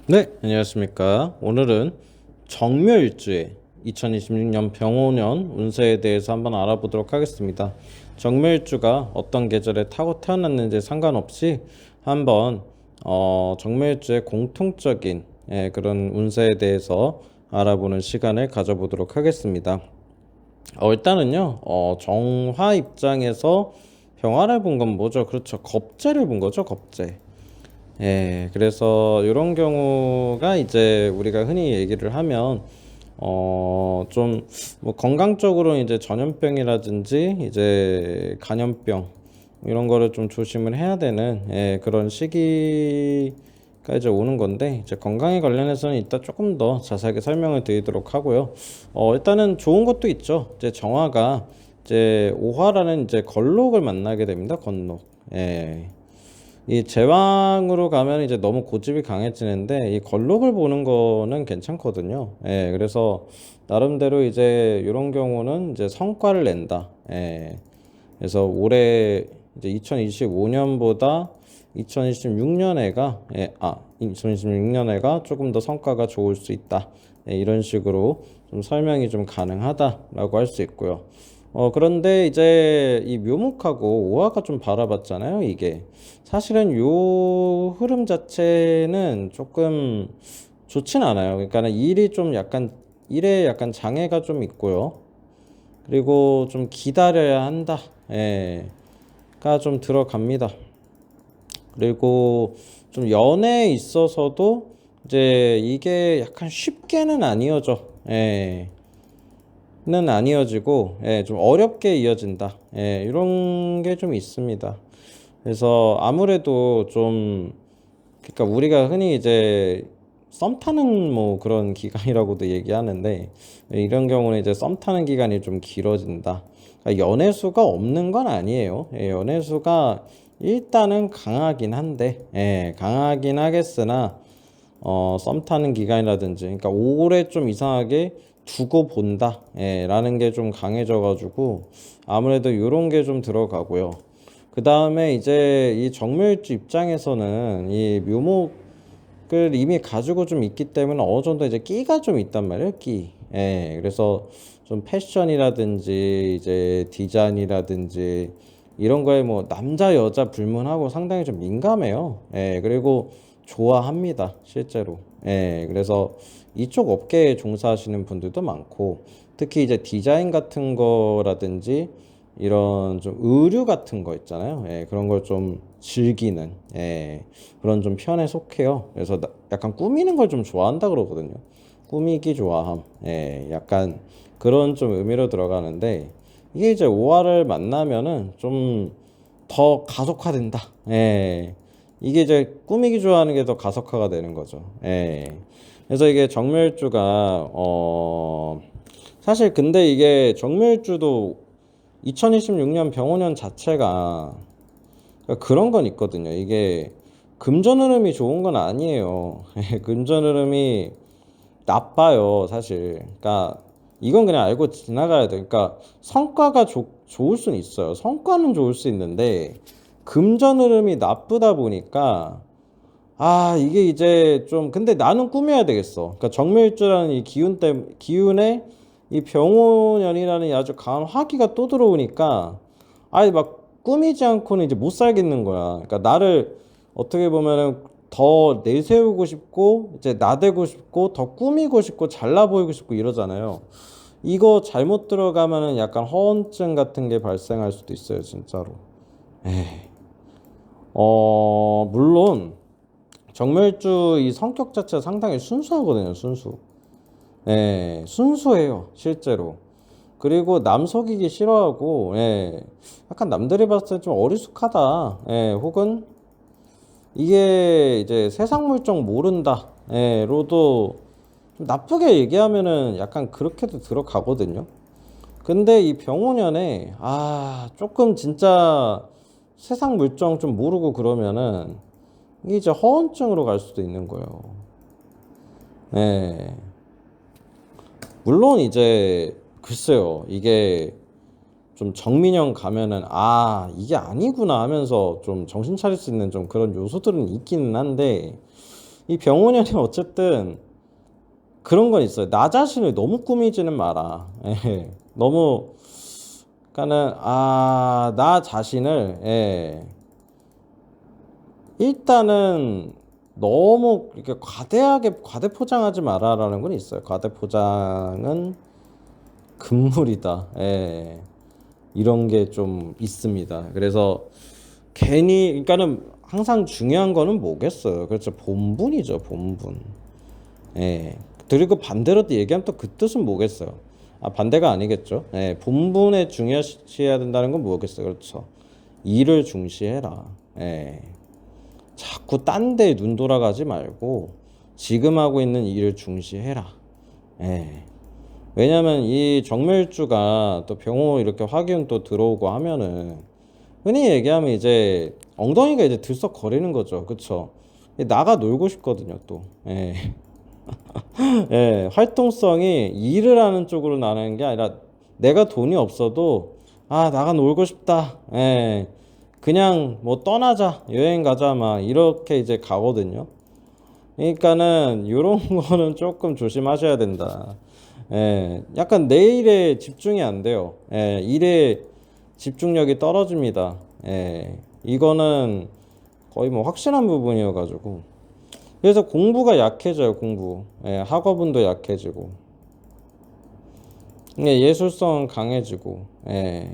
네, 안녕하십니까. 오늘은 정묘일주의 2026년 병오년 운세에 대해서 한번 알아보도록 하겠습니다. 정묘일주가 어떤 계절에 타고 태어났는지 상관없이 한번 정묘일주의 공통적인 그런 운세에 대해서 알아보는 시간을 가져보도록 하겠습니다. 일단은요, 정화 입장에서 병화를 본 건 뭐죠? 그렇죠. 겁재를 본 거죠, 겁재. 그래서 이런 경우가 이제 우리가 흔히 얘기를 하면 좀 뭐 건강적으로 이제 전염병이라든지 이제 간염병 이런 거를 좀 조심을 해야 되는 그런 시기가 이제 오는 건데, 이제 건강에 관련해서는 이따 조금 더 자세하게 설명을 드리도록 하고요. 일단은 좋은 것도 있죠. 이제 정화가 이제 오화라는 이제 걸록을 만나게 됩니다. 건록. 이 제왕으로 가면 이제 너무 고집이 강해지는데, 이 걸록을 보는 거는 괜찮거든요. 그래서 나름대로 이제 이런 경우는 이제 성과를 낸다. 그래서 올해 이제 2025년보다 2026년에가 조금 더 성과가 좋을 수 있다. 이런 식으로 좀 설명이 좀 가능하다라고 할 수 있고요. 그런데 이제 이 묘목하고 오화가 좀 바라봤잖아요, 이게. 사실은 요 흐름 자체는 조금 좋진 않아요. 그러니까 일에 약간 장애가 좀 있고요. 그리고 좀 기다려야 한다. 가 좀 들어갑니다. 그리고 좀 연애에 있어서도 이제 이게 약간 쉽게는 아니어져. 는 아니어지고, 좀 어렵게 이어진다. 이런 게 좀 있습니다. 그래서 아무래도 좀, 그러니까 우리가 흔히 이제 썸 타는 뭐 그런 기간이라고도 얘기하는데, 이런 경우는 이제 썸 타는 기간이 좀 길어진다. 그러니까 연애 수가 없는 건 아니에요. 연애 수가 일단은 강하긴 한데, 강하긴 하겠으나 썸 타는 기간이라든지, 그러니까 오래 좀 이상하게 두고 본다 라는 게 좀 강해져 가지고 아무래도 요런 게 좀 들어가고요. 그 다음에 이제 이 정묘일주 입장에서는 이 묘목을 이미 가지고 좀 있기 때문에 어느 정도 이제 끼가 좀 있단 말이에요, 끼. 그래서 좀 패션이라든지 이제 디자인이라든지 이런 거에 뭐 남자 여자 불문하고 상당히 좀 민감해요. 그리고 좋아합니다, 실제로. 그래서 이쪽 업계에 종사하시는 분들도 많고, 특히 이제 디자인 같은 거라든지 이런 좀 의류 같은 거 있잖아요. 그런 걸 좀 즐기는 그런 좀 편에 속해요. 그래서 약간 꾸미는 걸 좀 좋아한다 그러거든요. 꾸미기 좋아함. 약간 그런 좀 의미로 들어가는데, 이게 이제 오화를 만나면은 좀 더 가속화된다. 이게 이제 꾸미기 좋아하는 게 더 가속화가 되는 거죠. 그래서 이게 정멸주가 사실 근데 이게 정멸주도 2026년 병오년 자체가 그런 건 있거든요. 이게 금전 흐름이 좋은 건 아니에요. 금전 흐름이 나빠요, 사실. 그러니까 이건 그냥 알고 지나가야 돼. 그러니까 성과가 좋을 수는 있어요. 성과는 좋을 수 있는데 금전 흐름이 나쁘다 보니까 이게 이제 좀 근데 나는 꾸며야 되겠어. 그러니까 정묘일주라는 이 기운에 이 병오년이라는 이 아주 강한 화기가 또 들어오니까 막 꾸미지 않고는 이제 못 살겠는 거야. 그러니까 나를 어떻게 보면은 더 내세우고 싶고 이제 나대고 싶고 더 꾸미고 싶고 잘나 보이고 싶고 이러잖아요. 이거 잘못 들어가면은 약간 허언증 같은 게 발생할 수도 있어요, 진짜로. 에이. 물론 정멸주 이 성격 자체가 상당히 순수하거든요, 순수. 순수해요, 실제로. 그리고 남 속이기 싫어하고, 약간 남들이 봤을 때 좀 어리숙하다, 혹은 이게 이제 세상 물정 모른다, 로도 좀 나쁘게 얘기하면은 약간 그렇게도 들어가거든요. 근데 이 병오년에, 조금 진짜 세상 물정 좀 모르고 그러면은 이게 이제 허언증으로 갈 수도 있는 거예요. 네. 물론 이제 글쎄요, 이게 좀 정민영 가면은 이게 아니구나 하면서 좀 정신 차릴 수 있는 좀 그런 요소들은 있기는 한데, 이 병원연이 어쨌든 그런 건 있어요. 나 자신을 너무 꾸미지는 마라. 예. 너무, 그러니까는, 나 자신을, 예. 일단은 너무 이렇게 과대하게 과대 포장하지 마라라는 건 있어요. 과대 포장은 금물이다. 예. 이런 게 좀 있습니다. 그래서 괜히 그러니까는 항상 중요한 거는 뭐겠어요. 그렇죠. 본분이죠. 본분. 예. 그리고 반대로 또 얘기하면 또 그 뜻은 뭐겠어요. 반대가 아니겠죠. 예. 본분에 중요시해야 된다는 건 뭐겠어요. 그렇죠. 일을 중시해라. 예. 자꾸 딴 데 눈 돌아가지 말고 지금 하고 있는 일을 중시해라. 예. 왜냐면 이 정멸주가 또 병호 이렇게 화기운 또 들어오고 하면은 흔히 얘기하면 이제 엉덩이가 이제 들썩거리는 거죠. 그쵸? 나가 놀고 싶거든요, 또. 예. 예, 활동성이 일을 하는 쪽으로 나는 게 아니라 내가 돈이 없어도 나가 놀고 싶다. 예. 그냥 뭐 떠나자. 여행 가자. 막 이렇게 이제 가거든요. 그러니까는 요런 거는 조금 조심하셔야 된다. 예. 약간 내 일에 집중이 안 돼요. 예. 일에 집중력이 떨어집니다. 예. 이거는 거의 뭐 확실한 부분이어 가지고 그래서 공부가 약해져요. 공부. 예. 학업운도 약해지고 예. 예술성은 강해지고 예.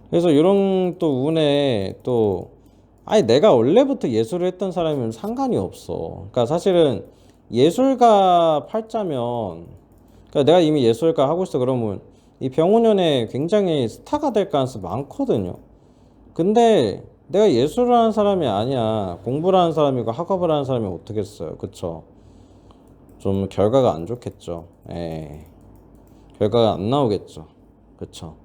그래서 이런 또 운에 또 아니 내가 원래부터 예술을 했던 사람이면 상관이 없어. 그러니까 사실은 예술가 팔자면 그러니까 내가 이미 예술가 하고 있어 그러면 이 병원연에 굉장히 스타가 될 가능성이 많거든요. 근데 내가 예술을 하는 사람이 아니야. 공부를 하는 사람이고 학업을 하는 사람이 어떻게 했어요. 그쵸? 좀 결과가 안 좋겠죠. 예. 결과가 안 나오겠죠. 그쵸?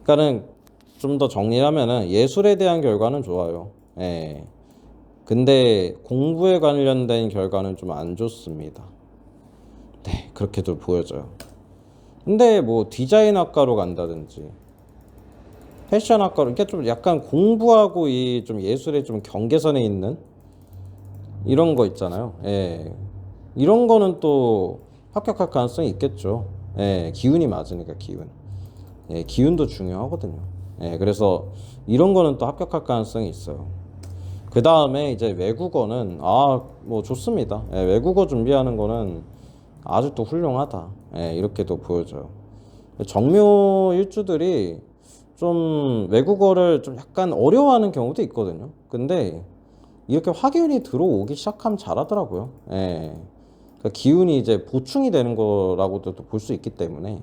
그러니까는 좀 더 정리를 하면은 예술에 대한 결과는 좋아요. 예. 근데 공부에 관련된 결과는 좀 안 좋습니다. 네, 그렇게도 보여져요. 근데 뭐 디자인 학과로 간다든지 패션 학과로 이렇게 좀 약간 공부하고 이 좀 예술의 좀 경계선에 있는 이런 거 있잖아요. 예. 이런 거는 또 합격할 가능성이 있겠죠. 예. 기운이 맞으니까 기운. 예. 기운도 중요하거든요. 예. 그래서 이런 거는 또 합격할 가능성이 있어요. 그 다음에 이제 외국어는 뭐 좋습니다. 예. 외국어 준비하는 거는 아주 또 훌륭하다. 예. 이렇게도 보여져요. 정묘 일주들이 좀 외국어를 좀 약간 어려워하는 경우도 있거든요. 근데 이렇게 화기운이 들어오기 시작하면 잘하더라고요. 예. 그러니까 기운이 이제 보충이 되는 거라고도 볼 수 있기 때문에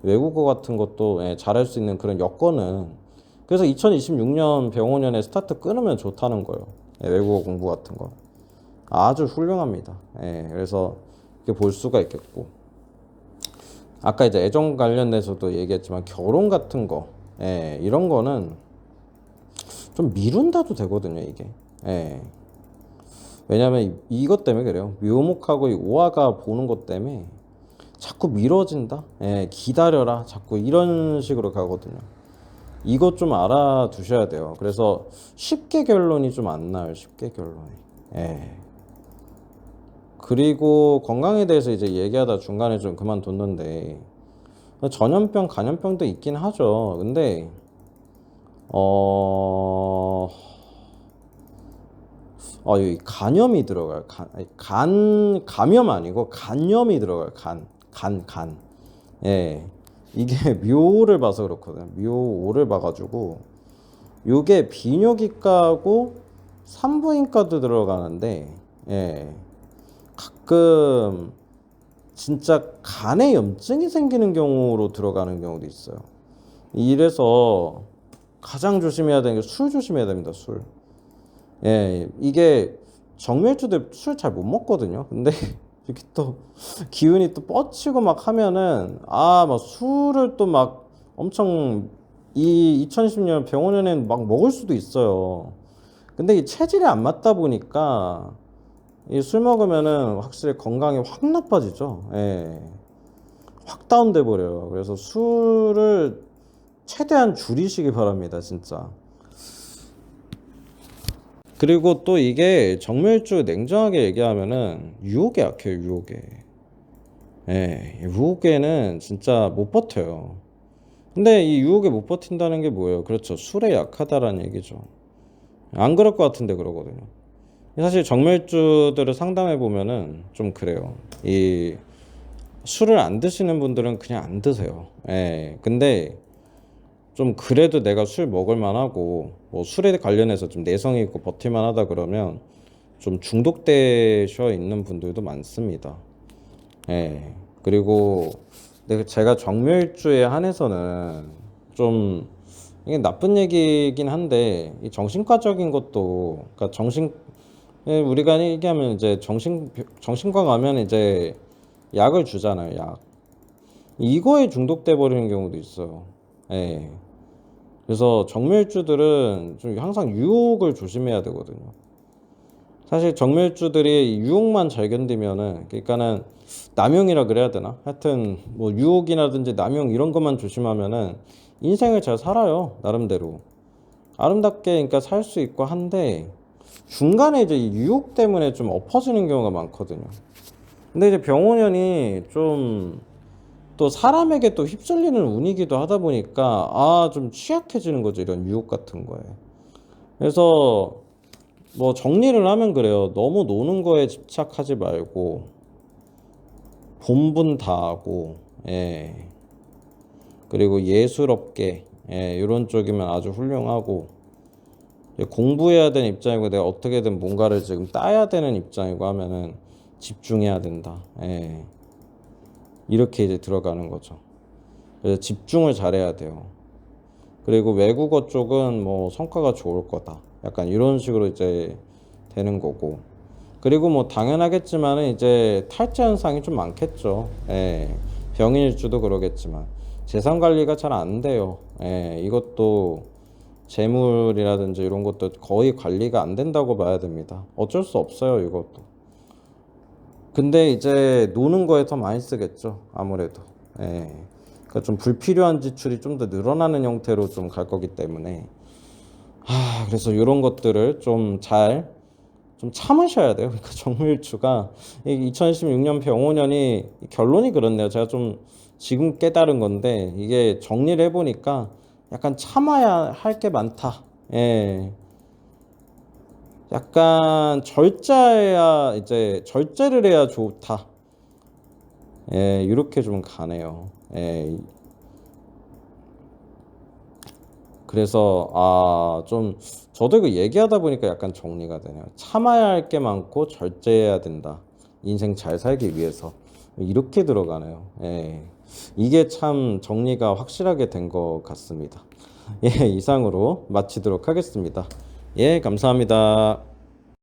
외국어 같은 것도 잘할 수 있는 그런 여건은 그래서 2026년 병원연에 스타트 끊으면 좋다는 거예요. 예, 외국어 공부 같은 거 아주 훌륭합니다. 예, 그래서 이렇게 볼 수가 있겠고 아까 이제 애정 관련돼서도 얘기했지만 결혼 같은 거 이런 거는 좀 미룬다도 되거든요 이게. 예. 왜냐면 이것 때문에 그래요. 묘목하고 이 오화가 보는 것 때문에 자꾸 미뤄진다. 기다려라. 자꾸 이런 식으로 가거든요. 이것 좀 알아두셔야 돼요. 그래서 쉽게 결론이 좀 안 나요. 쉽게 결론이. 그리고 건강에 대해서 이제 얘기하다 중간에 좀 그만뒀는데 전염병, 간염병도 있긴 하죠. 근데 여기 간염이 들어가요. 감염 아니고 간염이 들어가요. 간. 예. 이게 묘를 봐서 그렇거든요. 묘를 봐가지고 요게 비뇨기과하고 산부인과도 들어가는데 가끔 진짜 간에 염증이 생기는 경우로 들어가는 경우도 있어요. 이래서 가장 조심해야 되는 게 술 조심해야 됩니다. 술. 이게 정밀주들 술 잘 못 먹거든요. 근데 이렇게 또 기운이 또 뻗치고 막 하면은 막 술을 또 막 엄청 이 2020년 병원에는 막 먹을 수도 있어요. 근데 이 체질이 안 맞다 보니까 이 술 먹으면은 확실히 건강이 확 나빠지죠. 확 다운돼 버려요. 그래서 술을 최대한 줄이시기 바랍니다, 진짜. 그리고 또 이게 정멸주 냉정하게 얘기하면은 유혹에 약해요, 유혹에. 예, 유혹에는 진짜 못 버텨요. 근데 이 유혹에 못 버틴다는 게 뭐예요? 그렇죠. 술에 약하다라는 얘기죠. 안 그럴 것 같은데 그러거든요. 사실 정멸주들을 상담해 보면은 좀 그래요. 이 술을 안 드시는 분들은 그냥 안 드세요. 예. 근데 좀 그래도 내가 술 먹을 만하고 뭐 술에 관련해서 좀 내성이 있고 버틸 만하다 그러면 좀 중독되셔 있는 분들도 많습니다. 예. 그리고 제가 정멸주에 한해서는 좀 이게 나쁜 얘기긴 한데 이 정신과적인 것도 그러니까 우리가 얘기하면 이제 정신과 가면 이제 약을 주잖아요, 약. 이거에 중독돼 버리는 경우도 있어요. 예. 그래서 정밀주들은 좀 항상 유혹을 조심해야 되거든요. 사실 정밀주들이 유혹만 잘 견디면은 그러니까는 남용이라 그래야 되나? 하여튼 뭐 유혹이라든지 남용 이런 것만 조심하면은 인생을 잘 살아요, 나름대로. 아름답게 그러니까 살 수 있고 한데 중간에 이제 이 유혹 때문에 좀 엎어지는 경우가 많거든요. 근데 이제 병원연이 좀 또 사람에게 또 휩쓸리는 운이기도 하다 보니까 좀 취약해지는 거죠, 이런 유혹 같은 거에. 그래서 뭐 정리를 하면 그래요. 너무 노는 거에 집착하지 말고 본분 다하고, 예. 그리고 예술업계, 예, 이런 쪽이면 아주 훌륭하고, 공부해야 되는 입장이고 내가 어떻게든 뭔가를 지금 따야 되는 입장이고 하면은 집중해야 된다. 예. 이렇게 이제 들어가는 거죠. 그래서 집중을 잘해야 돼요. 그리고 외국어 쪽은 뭐 성과가 좋을 거다. 약간 이런 식으로 이제 되는 거고. 그리고 뭐 당연하겠지만은 이제 탈제 현상이 좀 많겠죠. 예. 병일주도 그러겠지만 재산 관리가 잘 안 돼요. 예. 이것도 재물이라든지 이런 것도 거의 관리가 안 된다고 봐야 됩니다. 어쩔 수 없어요, 이것도. 근데 이제 노는 거에 더 많이 쓰겠죠, 아무래도. 예. 그러니까 좀 불필요한 지출이 좀 더 늘어나는 형태로 좀 갈 거기 때문에. 그래서 이런 것들을 좀 참으셔야 돼요. 그러니까 정밀주가 2016년 병오년이 결론이 그렇네요. 제가 좀 지금 깨달은 건데 이게 정리를 해보니까 약간 참아야 할 게 많다. 예. 약간 절제를 해야 좋다. 예, 이렇게 좀 가네요. 예. 그래서 좀 저도 이거 얘기하다 보니까 약간 정리가 되네요. 참아야 할 게 많고 절제해야 된다. 인생 잘 살기 위해서. 이렇게 들어가네요. 예. 이게 참 정리가 확실하게 된 것 같습니다. 예, 이상으로 마치도록 하겠습니다. 예, 감사합니다.